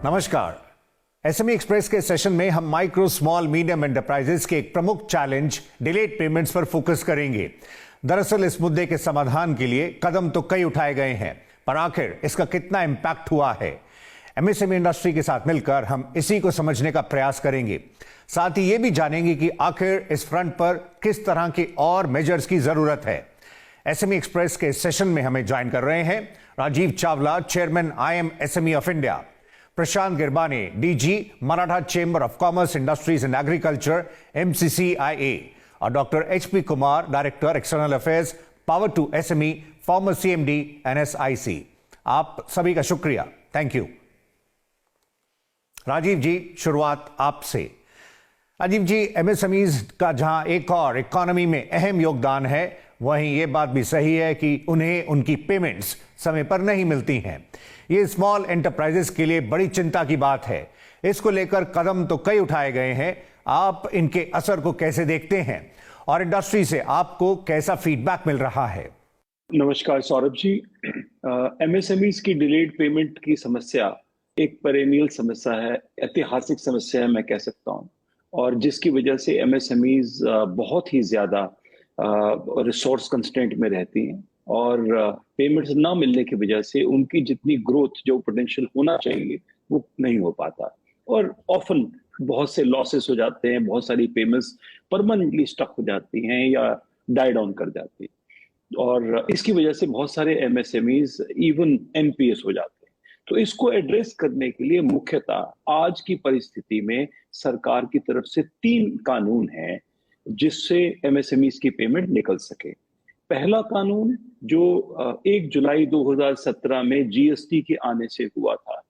नमस्कार। SME express के session में हम माइक्रो स्मॉल मीडियम एंटरप्राइजेस के एक प्रमुख चैलेंज डिलेड पेमेंट्स पर फोकस करेंगे। दरअसल इस मुद्दे के समाधान के लिए कदम तो कई उठाए गए हैं, पर आखिर इसका कितना इंपैक्ट हुआ है, एमएसएमई इंडस्ट्री के साथ मिलकर हम इसी को समझने का प्रयास करेंगे। साथ ही ये भी जानेंगे कि आखिर इस फ्रंट पर किस तरह के और मेजर्स की जरूरत है। एसएमई एक्सप्रेस के सेशन में हमें ज्वाइन कर रहे हैं Rajiv Chawla, chairman IM SME of India, Prashant Girbane, DG Maratha chamber of commerce, industries and agriculture MCCIA, और doctor HP Kumar, director external affairs, power to SME, former CMD NSIC। आप सभी का शुक्रिया, थैंक यू। राजीव जी, शुरुआत आपसे। राजीव जी, MSMEs का जहां एक और इकोनॉमी में अहम योगदान है, वहीं यह बात भी सही है कि उन्हें उनकी पेमेंट्स समय पर नहीं मिलती हैं। ये स्मॉल एंटरप्राइजेस के लिए बड़ी चिंता की बात है। इसको लेकर कदम तो कई उठाए गए हैं, आप इनके असर को कैसे देखते हैं और इंडस्ट्री से आपको कैसा फीडबैक मिल रहा है? नमस्कार सौरभ जी। MSMEs की डिलेड पेमेंट की समस्या एक पेरेनियल समस्या है, ऐतिहासिक समस्या है मैं कह सकता हूँ, और जिसकी वजह से MSMEs बहुत ही ज्यादा रिसोर्स कंस्ट्रेंट में रहती हैं और पेमेंट्स ना मिलने की वजह से उनकी जितनी ग्रोथ जो पोटेंशियल होना चाहिए वो नहीं हो पाता, और ऑफन बहुत से लॉसेस हो जाते हैं, बहुत सारी पेमेंट्स परमानेंटली स्टक हो जाती हैं या डाई डाउन कर जाती हैं, और इसकी वजह से बहुत सारे MSMEs इवन NPS हो जाते हैं। तो इसको एड्रेस करने के लिए मुख्यतः आज की परिस्थिति में सरकार की तरफ से 3 कानून हैं जिससे MSMEs की पेमेंट निकल सके। पहला कानून जो 1 जुलाई 2017 में GST के आने से हुआ था,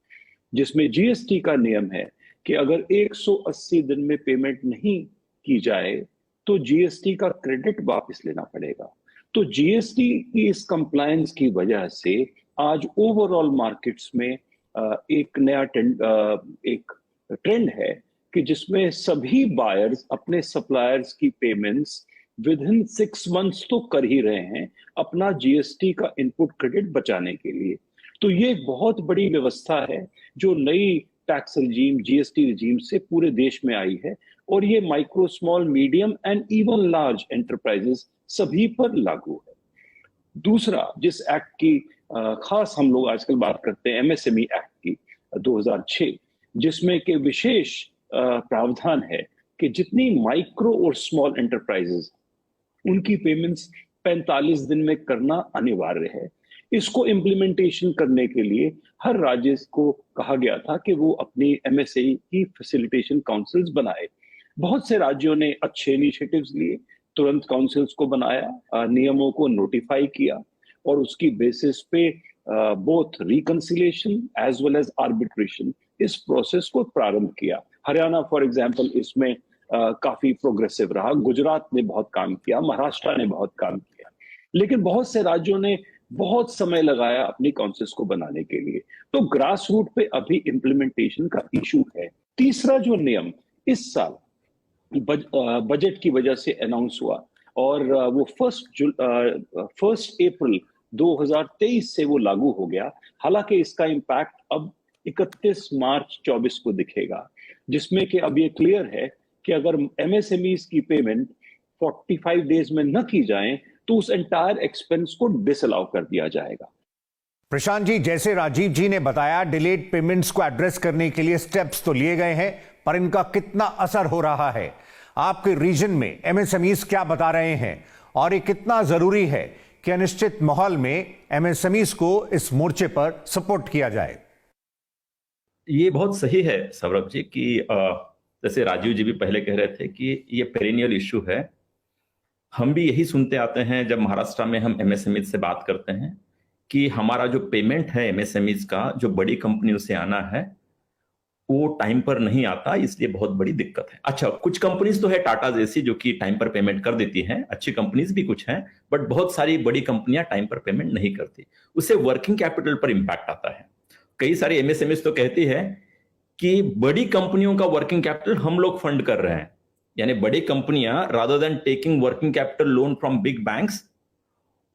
जिसमें GST का नियम है कि अगर 180 दिन में पेमेंट नहीं की जाए तो GST का क्रेडिट वापस लेना पड़ेगा। तो GST की इस कंप्लायंस की वजह से आज ओवरऑल मार्केट्स में एक नया एक ट्रेंड है कि जिसमें सभी बायर्स अपने सप्लायर्स की पेमेंट्स विद इन 6 मंथ्स तो कर ही रहे हैं अपना GST का इनपुट क्रेडिट बचाने के लिए। तो ये एक बहुत बड़ी व्यवस्था है जो नई टैक्स रिजीम GST रिजीम से पूरे देश में आई है, और ये micro small medium and even large enterprises सभी पर लागू है। दूसरा, जिस एक्ट की खास हम लोग आजकल बात करते हैं, MSME एक्ट की 2006, जिसमें के विशेष प्रावधान है कि जितनी माइक्रो और स्मॉल एंटरप्राइजेस उनकी पेमेंट्स 45 दिन में करना अनिवार्य है। इसको इम्प्लीमेंटेशन करने के लिए हर राज्य को कहा गया था कि वो अपनी MSME की फैसिलिटेशन काउंसिल्स बनाए। बहुत से राज्यों ने अच्छे इनिशिएटिव्स लिए, तुरंत काउंसिल्स को बनाया, नियमों को नोटिफाई किया और उसकी बेसिस पे both reconciliation as well as arbitration इस प्रोसेस को प्रारंभ किया। हरियाणा फॉर एग्जांपल इसमें काफी प्रोग्रेसिव रहा, गुजरात ने बहुत काम किया, महाराष्ट्र ने बहुत काम किया, लेकिन बहुत से राज्यों ने बहुत समय लगाया अपनी काउंसिल्स को बनाने के लिए। तो ग्रास रूट पे अभी इम्प्लीमेंटेशन का इशू है। तीसरा जो नियम इस साल बजट की वजह से अनाउंस हुआ और वो 1 अप्रैल 2023 से वो लागू हो गया। हालांकि इसका इम्पैक्ट अब 31 मार्च 24 को दिखेगा, जिसमें कि अब ये क्लियर है कि अगर MSMEs की पेमेंट 45 डेज में न की जाए तो उस एंटायर एक्सपेंस को डिसअलाउ कर दिया जाएगा। प्रशांत जी, जैसे राजीव जी ने बताया, डिलेड पेमेंट्स को एड्रेस करने के लिए स्टेप्स तो लिए गए हैं, पर इनका कितना असर हो रहा है? आपके रीजन में MSMEs क्या बता रहे हैं और ये कितना जरूरी है कि अनिश्चित माहौल में MSMEs को इस मोर्चे पर सपोर्ट किया जाए? ये बहुत सही है सौरभ जी कि जैसे राजीव जी भी पहले कह रहे थे कि ये पेरेनियल इश्यू है। हम भी यही सुनते आते हैं जब महाराष्ट्र में हम MSMEs से बात करते हैं कि हमारा जो पेमेंट है MSMEs का, जो बड़ी कंपनियों से आना है, वो टाइम पर नहीं आता, इसलिए बहुत बड़ी दिक्कत है। अच्छा, कुछ कंपनीज तो है टाटा जैसी जो कि टाइम पर पेमेंट कर देती हैं, अच्छी कंपनीज भी कुछ हैं, बट बहुत सारी बड़ी कंपनियां टाइम पर पेमेंट नहीं करती। उससे वर्किंग कैपिटल पर इंपैक्ट आता है। कई सारी MSMEs तो कहती है कि बड़ी कंपनियों का वर्किंग कैपिटल हम लोग फंड कर रहे हैं, यानी बड़ी कंपनियां rather than taking working capital loan from big banks,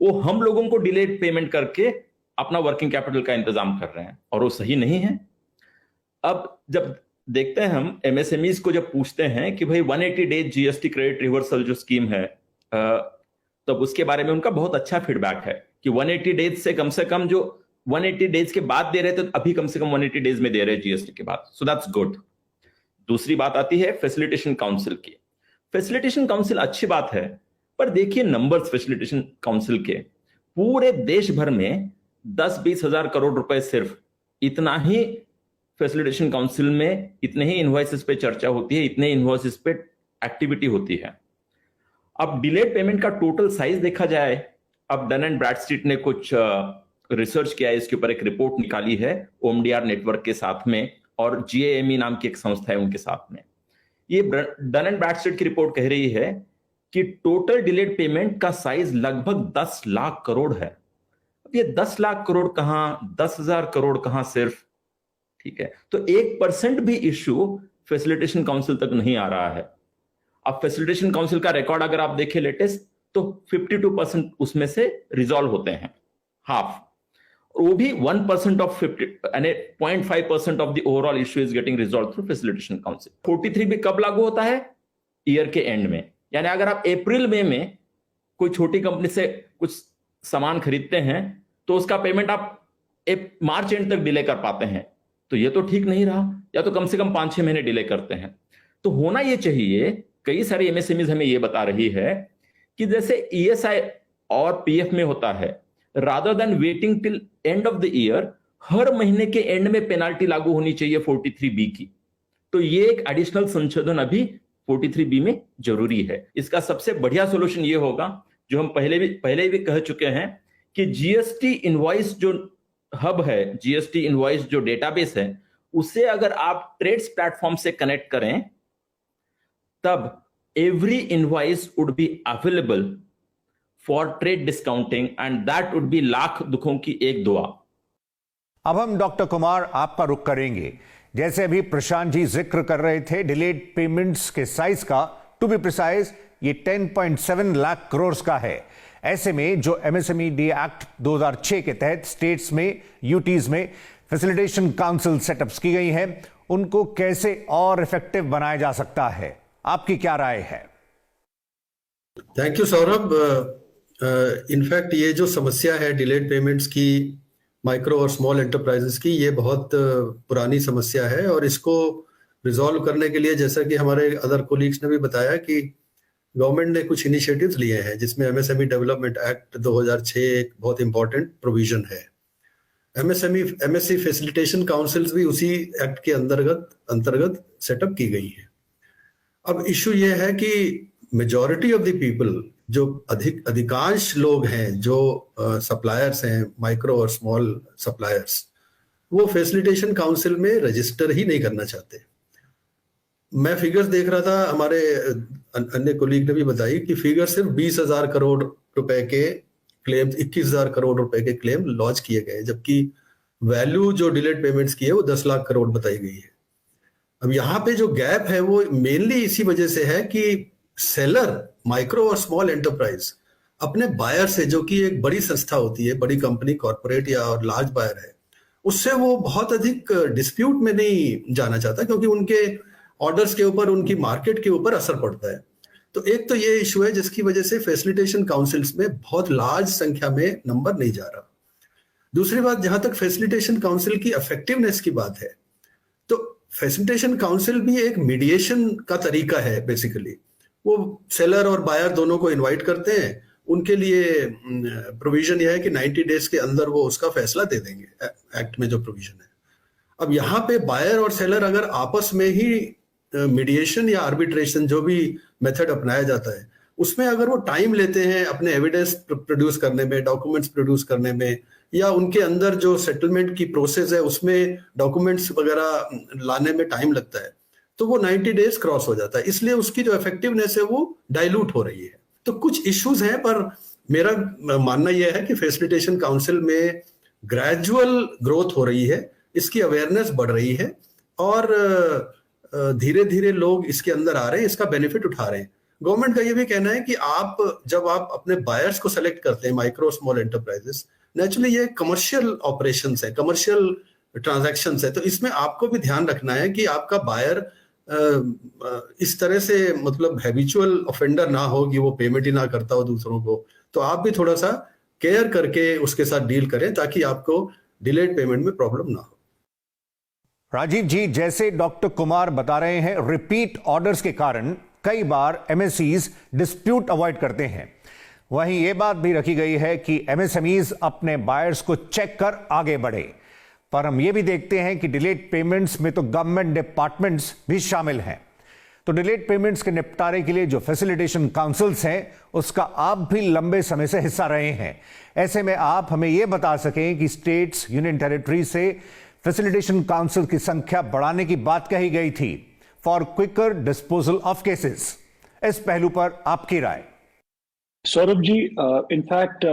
वो हम लोगों को डिलेड पेमेंट करके अपना वर्किंग कैपिटल का इंतजाम कर रहे हैं, और वो सही नहीं है। अब जब देखते हैं हम एमएसएमईज को जब पूछते हैं कि भाई 180 डेज जीएसटी क्रेडिट रिवर्सल जो स्कीम है, तब उसके बारे में उनका बहुत अच्छा फीडबैक है कि 180 डेज से कम जो 180 डेज के बाद दे रहे थे, तो अभी कम से कम 180 डेज में दे रहे हैं जीएसटी के बाद, सो दैट्स गुड। दूसरी बात आती है फैसिलिटेशन काउंसिल की। फैसिलिटेशन काउंसिल अच्छी बात है, पर देखिए नंबर्स फैसिलिटेशन काउंसिल के पूरे देश भर में 10-20 हजार करोड़ रुपए, सिर्फ इतना ही फैसिलिटेशन काउंसिल में इतने ही इनवॉइसेस पे चर्चा होती है, इतने इनवॉइसेस पे एक्टिविटी होती है। अब डिलेड पेमेंट का टोटल साइज देखा जाए, अब डन एंड ब्रैडस्ट्रीट ने कुछ रिसर्च किया है, इसके ऊपर एक रिपोर्ट निकाली है ओमडीआर नेटवर्क के साथ में, और जीएएमई नाम की एक संस्था है उनके साथ में। ये डन एंड ब्रैडस्ट्रीट की रिपोर्ट कह रही है कि टोटल डिलेड पेमेंट का साइज लगभग 10 लाख करोड़ है। अब ये 10 लाख करोड़ कहां, 10,000 करोड़ कहां सिर्फ, ठीक है। तो 1% भी इश्यू फैसिलिटेशन काउंसिल तक नहीं आ रहा है। अब फैसिलिटेशन काउंसिल का रिकॉर्ड अगर आप देखें लेटेस्ट, तो 52% उसमें से रिजॉल्व होते हैं, हाफ, वो भी 1% ऑफ 50 यानी 0.5% of the overall issue is getting resolve through facilitation council. 43 भी कब लागू होता है? ईयर के एंड में, यानी अगर आप अप्रैल मई में कोई छोटी कंपनी से कुछ सामान खरीदते हैं, तो उसका पेमेंट आप मार्च एंड तक डिले कर पाते हैं, तो ये तो ठीक नहीं रहा, या तो कम से कम 5-6 महीने डिले करते हैं। तो होना ये चाहिए, कई सारी एमएसएमईज हमें ये बता रही है कि जैसे ईएसआई और पीएफ में होता है, rather than waiting till end of the year, हर महीने के एंड में पेनाल्टी लागू होनी चाहिए 43B की। तो ये एक एडिशनल संशोधन अभी 43B में जरूरी है। इसका सबसे बढ़िया सोल्यूशन ये होगा, जो हम पहले भी कह चुके हैं, कि जीएसटी इनवॉइस जो हब है, जीएसटी इनवॉइस जो डेटाबेस है, उसे अगर आप ट्रेड्स प्लेटफॉर्म से कनेक्ट करें, तब every invoice would be available for trade discounting, and that would be lakh दुखों की एक दुआ। अब हम डॉक्टर कुमार आपका रुख करेंगे। जैसे अभी प्रशांत जी जिक्र कर रहे थे डिलेड पेमेंट्स के साइज का, टू बी प्रिसाइज ये 10.7 लाख करोड़ का है। ऐसे में जो एमएसएमई डी एक्ट 2006 के तहत स्टेट्स में, यूटीज में फैसिलिटेशन काउंसिल सेटअप्स की गई हैं, उनको कैसे और इफेक्टिव बनाया जा सकता है, आपकी क्या राय है? Thank you Saurabh. इनफैक्ट ये जो समस्या है डिलेड पेमेंट्स की माइक्रो और स्मॉल एंटरप्राइजेस की, ये बहुत पुरानी समस्या है, और इसको रिजॉल्व करने के लिए, जैसा कि हमारे अदर कोलीग्स ने भी बताया, कि गवर्नमेंट ने कुछ इनिशिएटिव्स लिए हैं, जिसमें एमएसएमई डेवलपमेंट एक्ट 2006 एक बहुत इंपॉर्टेंट प्रोविजन है। एमएससी फैसिलिटेशन काउंसिल्स भी उसी एक्ट के अंतर्गत सेटअप की गई है। अब इशू ये है कि मेजॉरिटी ऑफ द पीपल, जो अधिकांश लोग हैं, जो सप्लायर्स हैं, माइक्रो और स्मॉल सप्लायर्स, वो फैसिलिटेशन काउंसिल में रजिस्टर ही नहीं करना चाहते। मैं फिगर्स देख रहा था, हमारे अन्य कोलीग ने भी बताई कि फिगर सिर्फ 20,000 करोड़ रुपए के क्लेम, 21,000 करोड़ रुपए के क्लेम लॉन्च किए गए, जबकि वैल्यू जो डिलेड पेमेंट्स की है वो 10 लाख करोड़ बताई गई है। अब यहाँ पे जो गैप है वो मेनली इसी वजह से है कि सेलर, माइक्रो और स्मॉल एंटरप्राइज, अपने बायर से, जो कि एक बड़ी संस्था होती है, बड़ी कंपनी, कॉर्पोरेट या और लार्ज बायर है, उससे वो बहुत अधिक डिस्प्यूट में नहीं जाना चाहता, क्योंकि उनके ऑर्डर्स के ऊपर, उनकी मार्केट के ऊपर असर पड़ता है। तो एक तो ये इशू है जिसकी वजह से फैसिलिटेशन काउंसिल्स में बहुत लार्ज संख्या में नंबर नहीं जा रहा। दूसरी बात, जहां तक फैसिलिटेशन काउंसिल की इफेक्टिवनेस की बात है, तो फैसिलिटेशन काउंसिल भी एक मीडिएशन का तरीका है। बेसिकली वो सेलर और बायर दोनों को इनवाइट करते हैं, उनके लिए प्रोविजन यह है कि 90 डेज के अंदर वो उसका फैसला दे देंगे, एक्ट में जो प्रोविजन है। अब यहाँ पे बायर और सेलर अगर आपस में ही मीडिएशन या आर्बिट्रेशन, जो भी मेथड अपनाया जाता है, उसमें अगर वो टाइम लेते हैं अपने एविडेंस प्रोड्यूस करने में, डॉक्यूमेंट्स प्रोड्यूस करने में, या उनके अंदर जो सेटलमेंट की प्रोसेस है उसमें डॉक्यूमेंट्स वगैरह लाने में टाइम लगता है, तो वो 90 डेज क्रॉस हो जाता है। इसलिए उसकी जो इफेक्टिवनेस है वो डाइल्यूट हो रही है। तो कुछ इश्यूज हैं, पर मेरा मानना यह है कि फैसिलिटेशन काउंसिल में ग्रेजुअल ग्रोथ हो रही है, इसकी अवेयरनेस बढ़ रही है, और धीरे धीरे लोग इसके अंदर आ रहे हैं, इसका बेनिफिट उठा रहे हैं। गवर्नमेंट का ये भी कहना है कि जब आप अपने बायर्स को सेलेक्ट करते हैं, माइक्रो स्मॉल एंटरप्राइजेस, नेचुरली ये कमर्शियल ऑपरेशंस है, कमर्शियल ट्रांजैक्शंस है, तो इसमें आपको भी ध्यान रखना है कि आपका बायर इस तरह से मतलब हैबिचुअल ऑफेंडर ना हो कि वो पेमेंट ही ना करता हो दूसरों को। तो आप भी थोड़ा सा केयर करके उसके साथ डील करें ताकि आपको डिलेड पेमेंट में प्रॉब्लम ना हो। राजीव जी, जैसे डॉक्टर कुमार बता रहे हैं, रिपीट ऑर्डर्स के कारण कई बार एमएसईज डिस्प्यूट अवॉइड करते हैं। वहीं यह बात भी रखी गई है कि एमएसएमईज अपने बायर्स को चेक कर आगे बढ़े। पर हम ये भी देखते हैं कि डिलेड पेमेंट्स में तो गवर्नमेंट डिपार्टमेंट्स भी शामिल हैं। तो डिलेड पेमेंट्स के निपटारे के लिए जो फैसिलिटेशन काउंसिल्स हैं, उसका आप भी लंबे समय से हिस्सा रहे हैं। ऐसे में आप हमें यह बता सकें कि स्टेट्स, यूनियन टेरिटरी से फैसिलिटेशन काउंसिल की संख्या बढ़ाने की बात कही गई थी for quicker disposal of cases. इस पहलू पर आपकी राय? सौरभ जी, इनफैक्ट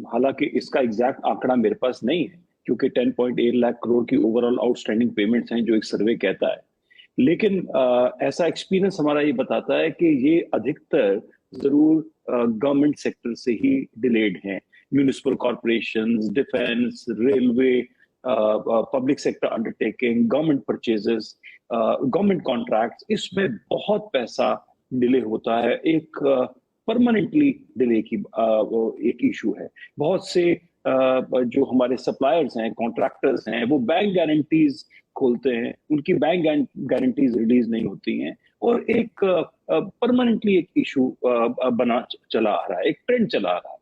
हालांकि इसका एग्जैक्ट आंकड़ा मेरे पास नहीं है, क्योंकि 10.8 लाख करोड़ की ओवरऑल आउटस्टैंडिंग पेमेंट्स हैं जो एक सर्वे कहता है। लेकिन ऐसा एक्सपीरियंस हमारा ये बताता है कि ये अधिकतर जरूर गवर्नमेंट सेक्टर से ही डिलेड हैं। Municipal corporations, defence, railway, public sector undertaking, government purchases, government contracts, इसमें बहुत पैसा डिले होता है। एक परमानेंटली डिले की एक इशू है। बहुत से जो हमारे सप्लायर्स हैं, कॉन्ट्रैक्टर्स हैं, वो बैंक गारंटीज खोलते हैं, उनकी बैंक गारंटीज रिलीज नहीं होती हैं, और एक परमानेंटली एक इशू बना चला आ रहा है, एक ट्रेंड चला आ रहा है।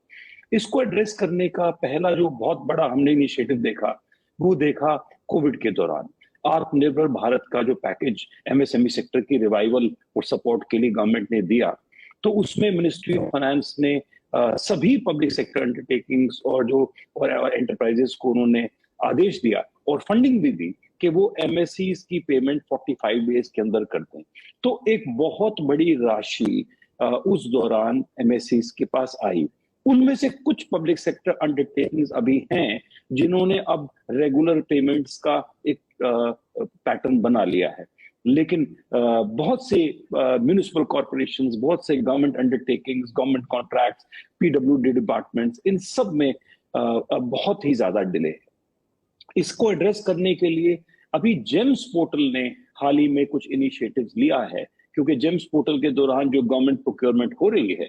इसको एड्रेस करने का पहला जो बहुत बड़ा हमने इनिशिएटिव देखा, वो देखा कोविड के दौरान। आत्मनिर्भर भारत का जो पैकेज एमएसएमई सेक्टर की रिवाइवल और सपोर्ट के लिए गवर्नमेंट ने दिया, तो उसमें मिनिस्ट्री ऑफ फाइनेंस ने सभी पब्लिक सेक्टर अंडरटेकिंग्स और एंटरप्राइजेस को उन्होंने आदेश दिया और फंडिंग भी दी कि वो एमएससीज की पेमेंट 45 डेज के अंदर कर दें। तो एक बहुत बड़ी राशि उस दौरान एमएससीज के पास आई। उनमें से कुछ पब्लिक सेक्टर अंडरटेकिंग्स अभी हैं जिन्होंने अब रेगुलर पेमेंट्स का एक पैटर्न बना लिया है, लेकिन बहुत से म्यूनिसिपल कॉर्पोरेशंस, बहुत से government undertakings, government contracts, PWD departments, इन सब में बहुत ही ज्यादा डिले है। इसको एड्रेस करने के लिए अभी जेम्स पोर्टल ने हाल ही में कुछ इनिशिएटिव्स लिया है, क्योंकि जेम्स पोर्टल के दौरान जो गवर्नमेंट प्रोक्योरमेंट हो रही है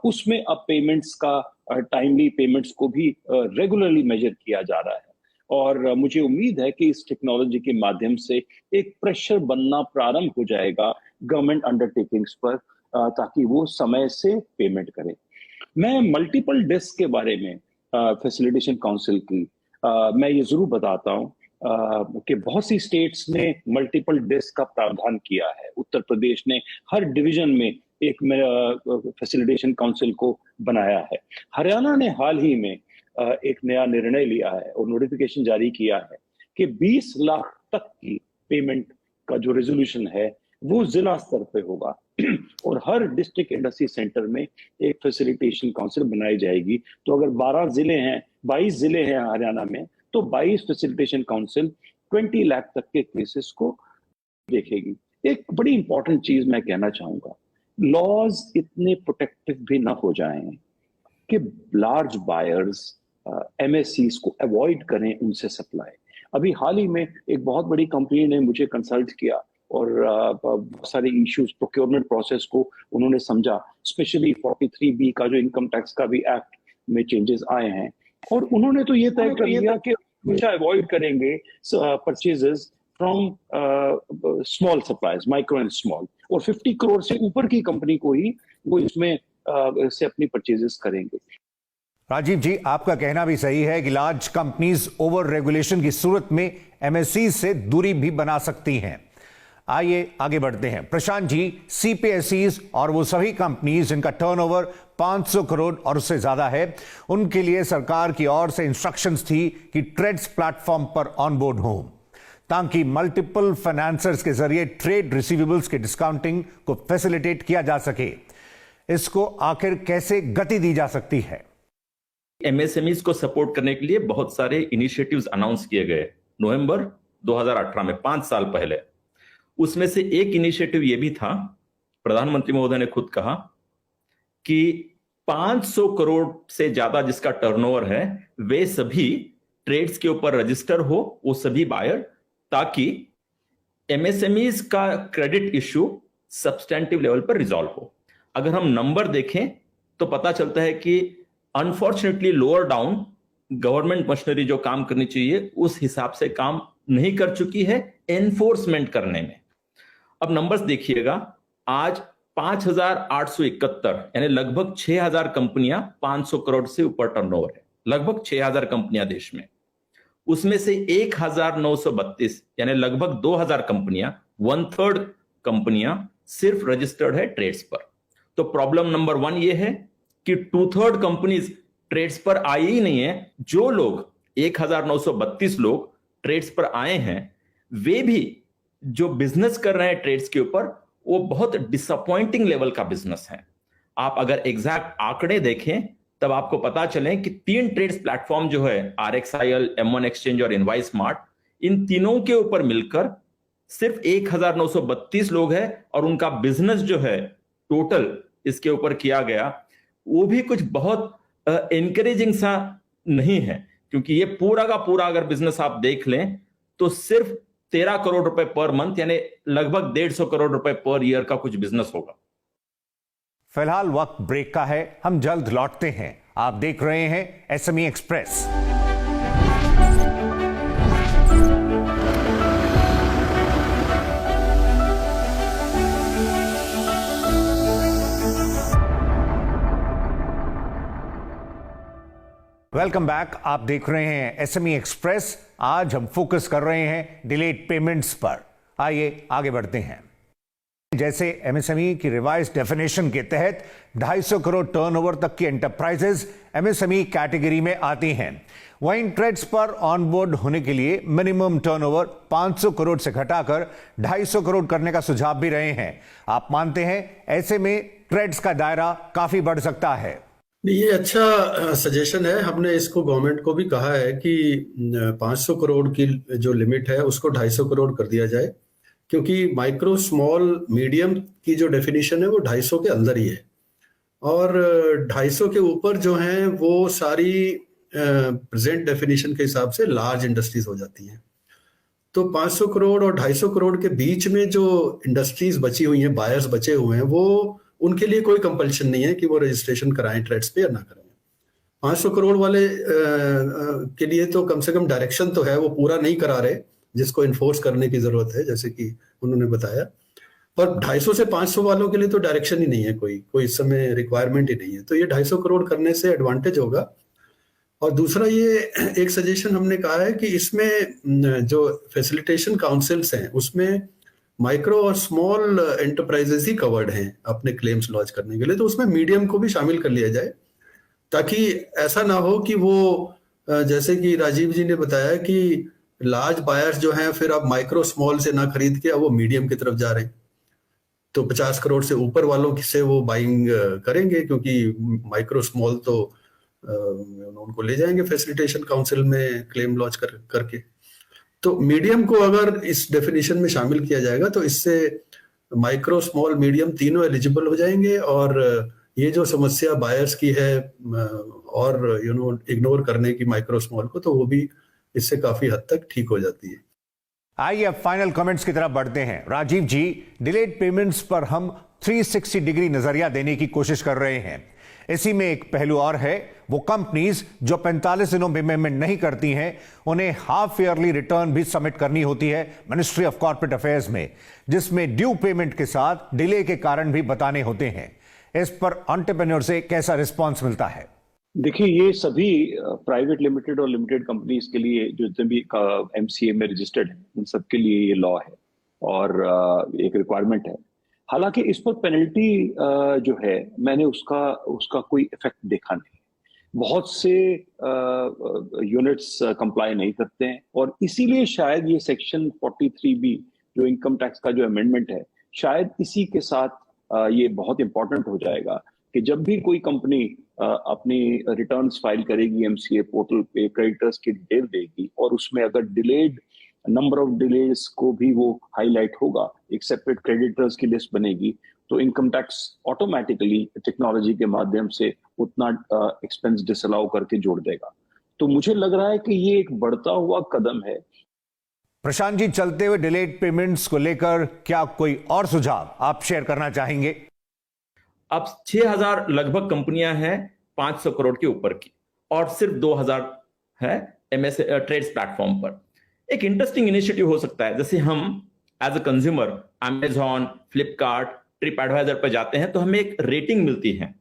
उसमें अब पेमेंट्स का, टाइमली पेमेंट्स को भी रेगुलरली मेजर किया जा रहा है। और मुझे उम्मीद है कि इस टेक्नोलॉजी के माध्यम से एक प्रेशर बनना प्रारंभ हो जाएगा गवर्नमेंट अंडरटेकिंग्स पर, ताकि वो समय से पेमेंट करें। मैं मल्टीपल डेस्क के बारे में फैसिलिटेशन काउंसिल की मैं ये जरूर बताता हूँ कि बहुत सी स्टेट्स ने मल्टीपल डेस्क का प्रावधान किया है। उत्तर प्रदेश ने हर डिवीजन में एक फैसिलिटेशन काउंसिल को बनाया है। हरियाणा ने हाल ही में एक नया निर्णय लिया है और नोटिफिकेशन जारी किया है कि 20 लाख तक की पेमेंट का जो रेजोल्यूशन है वो जिला स्तर पे होगा और हर डिस्ट्रिक्ट इंडस्ट्री सेंटर में एक फैसिलिटेशन काउंसिल बनाई जाएगी। तो अगर 22 जिले हैं हरियाणा में, तो 22 फैसिलिटेशन काउंसिल 20 लाख तक के केसेस को देखेगी। एक बड़ी इंपॉर्टेंट चीज मैं कहना चाहूंगा, लॉज इतने प्रोटेक्टिव भी ना हो जाएं कि लार्ज बायर्स एमएससीज को अवॉइड करें उनसे सप्लाई। अभी हाल ही में एक बहुत बड़ी कंपनी ने मुझे कंसल्ट किया और बहुत सारे इश्यूज प्रोक्योरमेंट प्रोसेस को उन्होंने समझा। स्पेशली 43B का जो इनकम टैक्स का भी एक्ट में चेंजेस आए हैं, और उन्होंने तो ये तय कर लिया कि हमेशा अवॉइड करेंगे purchases from small suppliers, micro and small, और 50 करोड़ से ऊपर की कंपनी को ही वो इसमें से अपनी परचेजेस करेंगे। राजीव जी, आपका कहना भी सही है कि लार्ज कंपनीज ओवर रेगुलेशन की सूरत में एमएससी से दूरी भी बना सकती हैं। आइए आगे बढ़ते हैं। प्रशांत जी, सीपीएसईज और वो सभी कंपनीज जिनका टर्नओवर 500 करोड़ और उससे ज्यादा है, उनके लिए सरकार की ओर से इंस्ट्रक्शंस थी कि ट्रेड्स प्लेटफॉर्म पर ऑनबोर्ड हो, ताकि मल्टीपल फाइनेंसर्स के जरिए ट्रेड रिसीवेबल्स के डिस्काउंटिंग को फैसिलिटेट किया जा सके। इसको आखिर कैसे गति दी जा सकती है? एमएसएमईज को सपोर्ट करने के लिए बहुत सारे इनिशिएटिव्स अनाउंस किए गए नवंबर 2018 में, 5 साल पहले। उसमें से एक इनिशिएटिव यह भी था, प्रधानमंत्री महोदय ने खुद कहा कि 500 करोड़ से ज्यादा जिसका टर्नओवर है वे सभी ट्रेड्स के ऊपर रजिस्टर हो वो सभी बायर, ताकि एमएसएमईज का क्रेडिट इश्यू सब्सटेंटिव लेवल पर रिजॉल्व हो। अगर हम नंबर देखें तो पता चलता है कि unfortunately lower down government machinery जो काम करनी चाहिए उस हिसाब से काम नहीं कर चुकी है एनफोर्समेंट करने में। अब नंबर्स देखिएगा, आज 5,871 यानी लगभग 6,000 कंपनियां 500 करोड़ से ऊपर टर्नओवर है, लगभग 6,000 कंपनियां देश में। उसमें से 1,932 यानी लगभग 2,000 कंपनियां, 1/3 कंपनियां सिर्फ रजिस्टर्ड है ट्रेड्स पर। तो प्रॉब्लम नंबर 1 ये है कि 2/3 कंपनीज ट्रेड्स पर आई ही नहीं है। जो लोग 1,932 लोग ट्रेड्स पर आए हैं, वे भी जो बिजनेस कर रहे हैं ट्रेड्स के ऊपर, वो बहुत डिसअपॉइंटिंग लेवल का बिजनेस है। आप अगर एग्जैक्ट आंकड़े देखें तब आपको पता चले कि 3 ट्रेड्स प्लेटफॉर्म जो है RXIL, M1 एक्सचेंज और इनवाइस स्मार्ट, इन तीनों के ऊपर मिलकर सिर्फ 1,932 लोग हैं और उनका बिजनेस जो है टोटल इसके ऊपर किया गया वो भी कुछ बहुत एनकरेजिंग सा नहीं है, क्योंकि ये पूरा का पूरा अगर बिजनेस आप देख लें तो सिर्फ 13 करोड़ रुपए पर मंथ यानी लगभग 150 करोड़ रुपए पर ईयर का कुछ बिजनेस होगा। फिलहाल वक्त ब्रेक का है, हम जल्द लौटते हैं। आप देख रहे हैं एसएमई एक्सप्रेस। वेलकम बैक, आप देख रहे हैं एसएमई एक्सप्रेस। आज हम फोकस कर रहे हैं डिलेड पेमेंट्स पर। आइए आगे बढ़ते हैं। जैसे एमएसएमई की रिवाइज डेफिनेशन के तहत 250 करोड़ टर्नओवर तक की एंटरप्राइजेज एमएसएमई कैटेगरी में आती हैं। वहीं ट्रेड्स पर ऑनबोर्ड होने के लिए मिनिमम टर्नओवर 500 करोड़ से घटाकर 250 करोड़ करने का सुझाव भी रहे हैं। आप मानते हैं ऐसे में ट्रेड्स का दायरा काफी बढ़ सकता है? ये अच्छा सजेशन है। हमने इसको गवर्नमेंट को भी कहा है कि 500 करोड़ की जो लिमिट है उसको 250 करोड़ कर दिया जाए, क्योंकि माइक्रो स्मॉल मीडियम की जो डेफिनेशन है वो 250 के अंदर ही है, और 250 के ऊपर जो है वो सारी प्रेजेंट डेफिनेशन के हिसाब से लार्ज इंडस्ट्रीज हो जाती हैं। तो 500 करोड़ और 250 करोड़ के बीच में जो इंडस्ट्रीज बची हुई हैं, बायर्स बचे हुए हैं, वो उनके लिए कोई कंपल्शन नहीं है कि वो रजिस्ट्रेशन कराएं ट्रेड्स पे या ना कराएं। 500 करोड़ वाले के लिए तो कम से कम डायरेक्शन तो है, वो पूरा नहीं करा रहे, जिसको इन्फोर्स करने की जरूरत है, जैसे कि उन्होंने बताया। पर 250 से 500 वालों के लिए तो डायरेक्शन ही नहीं है, कोई इस समय रिक्वायरमेंट ही नहीं है। तो ये 250 करोड़ करने से एडवांटेज होगा। और दूसरा ये एक सजेशन हमने कहा है कि इसमें जो फैसिलिटेशन काउंसिल्स हैं उसमें माइक्रो और स्मॉल एंटरप्राइजेस ही कवर्ड हैं अपने क्लेम्स लॉन्च करने के लिए, तो उसमें मीडियम को भी शामिल कर लिया जाए, ताकि ऐसा ना हो कि वो जैसे कि राजीव जी ने बताया कि लार्ज बायर्स जो हैं फिर अब माइक्रो स्मॉल से ना खरीद के अब वो मीडियम की तरफ जा रहे हैं, तो 50 करोड़ से ऊपर वालों से वो बाइंग करेंगे, क्योंकि माइक्रो स्मॉल तो उनको ले जाएंगे फैसिलिटेशन काउंसिल में क्लेम लॉन्च करके। तो मीडियम को अगर इस डेफिनेशन में शामिल किया जाएगा तो इससे माइक्रो स्मॉल मीडियम तीनों एलिजिबल हो जाएंगे, और ये जो समस्या बायर्स की है और इग्नोर करने की माइक्रो स्मॉल को, तो वो भी इससे काफी हद तक ठीक हो जाती है। आइए अब फाइनल कमेंट्स की तरफ बढ़ते हैं। राजीव जी, डिलेड पेमेंट्स पर हम 360 डिग्री नजरिया देने की कोशिश कर रहे हैं। इसी में एक पहलू और है, वो कंपनीज जो 45 दिनों में पेमेंट नहीं करती हैं उन्हें हाफ ईयरली रिटर्न भी सबमिट करनी होती है मिनिस्ट्री ऑफ कॉर्पोरेट अफेयर्स में, जिसमें ड्यू पेमेंट के साथ डिले के कारण भी बताने होते हैं। इस पर एंटरप्रेन्योर से कैसा रिस्पांस मिलता है? देखिए, ये सभी प्राइवेट लिमिटेड और लिमिटेड कंपनीज के लिए जो जितने भी MCA में रजिस्टर्ड है उन सबके लिए ये लॉ है और एक रिक्वायरमेंट है। हालांकि इस पर पेनल्टी जो है मैंने उसका कोई इफेक्ट देखा नहीं। बहुत से यूनिट्स कंप्लाई नहीं करते हैं और इसीलिए शायद ये सेक्शन 43B जो इनकम टैक्स का जो अमेंडमेंट है, शायद इसी के साथ ये बहुत इंपॉर्टेंट हो जाएगा कि जब भी कोई कंपनी अपनी रिटर्न्स फाइल करेगी MCA पोर्टल पे, क्रेडिटर्स की डिटेल देगी और उसमें अगर डिलेड नंबर ऑफ डिलेज को भी वो हाईलाइट होगा, एक सेपरेट क्रेडिटर्स की लिस्ट बनेगी, तो इनकम टैक्स ऑटोमेटिकली टेक्नोलॉजी के माध्यम से उतना एक्सपेंस डिसअलाउ करके जोड़ देगा। तो मुझे लग रहा है कि ये एक बढ़ता हुआ कदम है। प्रशांत जी, चलते हुए डिलेड पेमेंट्स को लेकर क्या कोई और सुझाव आप शेयर करना चाहेंगे? अब 6000 लगभग कंपनियां हैं 500 करोड़ के ऊपर की, और सिर्फ 2000 है एमएस ट्रेड्स प्लेटफॉर्म पर। एक इंटरेस्टिंग इनिशिएटिव हो सकता है, जैसे हम as a consumer Amazon, Flipkart, Tripadvisor पर जाते हैं तो हमें एक रेटिंग मिलती है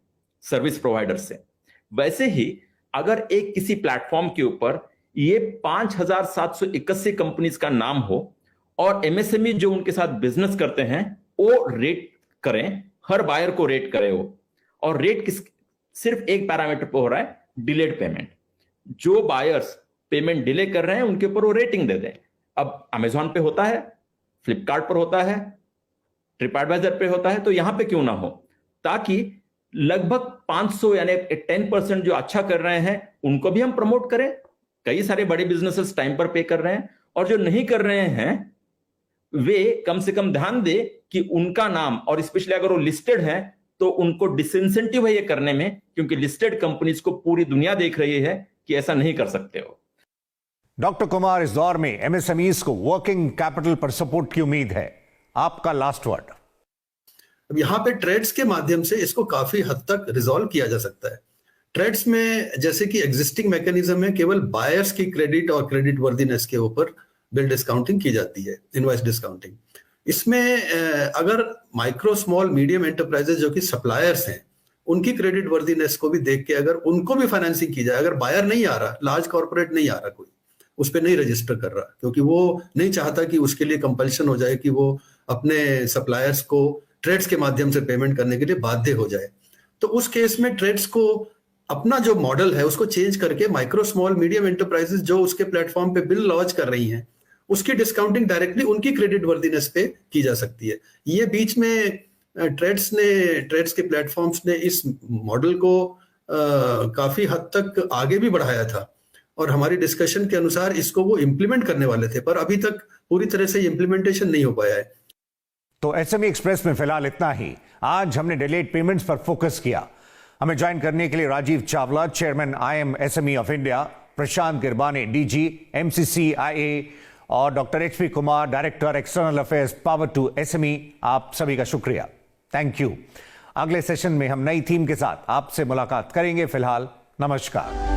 सर्विस प्रोवाइडर से। वैसे ही अगर एक किसी प्लेटफॉर्म के ऊपर ये 5781 कंपनीज का नाम हो और एमएसएमई जो उनके साथ बिजनेस करते हैं वो रेट करें, हर बायर को रेट करे वो, और रेट सिर्फ एक पैरामीटर पे हो रहा है, डिलेड पेमेंट। जो बायर्स पेमेंट डिले कर रहे हैं उनके ऊपर वो रेटिंग दे दें। अब अमेजॉन पे होता है, फ्लिपकार्ट पर होता है, ट्रिप एडवाइजर पे होता है, तो यहां पे क्यों ना हो, ताकि लगभग 500 यानी 10% जो अच्छा कर रहे हैं उनको भी हम प्रमोट करें। कई सारे बड़े बिजनेसेस टाइम पर पे कर रहे हैं, और जो नहीं कर रहे हैं वे कम से कम ध्यान दे कि उनका नाम, और स्पेशली अगर वो लिस्टेड है तो उनको डिसइंसेंटिव है ये करने में, क्योंकि लिस्टेड कंपनीज को पूरी दुनिया देख रही है कि ऐसा नहीं कर सकते हो। डॉक्टर कुमार, इस दौर में एमएसएमईज को वर्किंग कैपिटल पर सपोर्ट की उम्मीद है, आपका लास्ट वर्ड। अब यहाँ पे ट्रेड्स के माध्यम से इसको काफी हद तक रिजॉल्व किया जा सकता है। ट्रेड्स में जैसे कि एग्जिस्टिंग मैकेनिज्म है, केवल बायर्स की क्रेडिट और क्रेडिट वर्दीनेस के ऊपर बिल डिस्काउंटिंग की जाती है, इनवॉइस डिस्काउंटिंग। इसमें अगर माइक्रो स्मॉल मीडियम एंटरप्राइजेस जो कि सप्लायर्स हैं, उनकी क्रेडिट वर्दीनेस को भी देख के अगर उनको भी फाइनेंसिंग की जाए, अगर बायर नहीं आ रहा, लार्ज कॉर्पोरेट नहीं आ रहा, कोई उस पर नहीं रजिस्टर कर रहा क्योंकि वो नहीं चाहता कि उसके लिए कंपल्शन हो जाए कि वो अपने सप्लायर्स को ट्रेड्स के माध्यम से पेमेंट करने के लिए बाध्य हो जाए, तो उस केस में ट्रेड्स को अपना जो मॉडल है उसको चेंज करके माइक्रो स्मॉल मीडियम एंटरप्राइजेस जो उसके प्लेटफॉर्म पे बिल लॉन्च कर रही हैं, उसकी डिस्काउंटिंग डायरेक्टली उनकी क्रेडिट वर्दीनेस पे की जा सकती है। ये बीच में ट्रेड्स के प्लेटफॉर्म्स ने इस मॉडल को काफी हद तक आगे भी बढ़ाया था, और हमारी डिस्कशन के अनुसार इसको वो इम्प्लीमेंट करने वाले थे, पर अभी तक पूरी तरह से इम्प्लीमेंटेशन नहीं हो पाया है। तो एसएमई एक्सप्रेस में फिलहाल इतना ही। आज हमने डिलेड पेमेंट्स पर फोकस किया। हमें ज्वाइन करने के लिए Rajiv Chawla, chairman IM SME of India, Prashant Girbane, DG MCCIA, और doctor HP Kumar, director external affairs, power to SME, आप सभी का शुक्रिया, थैंक यू। अगले सेशन में हम नई थीम के साथ आपसे मुलाकात करेंगे। फिलहाल नमस्कार।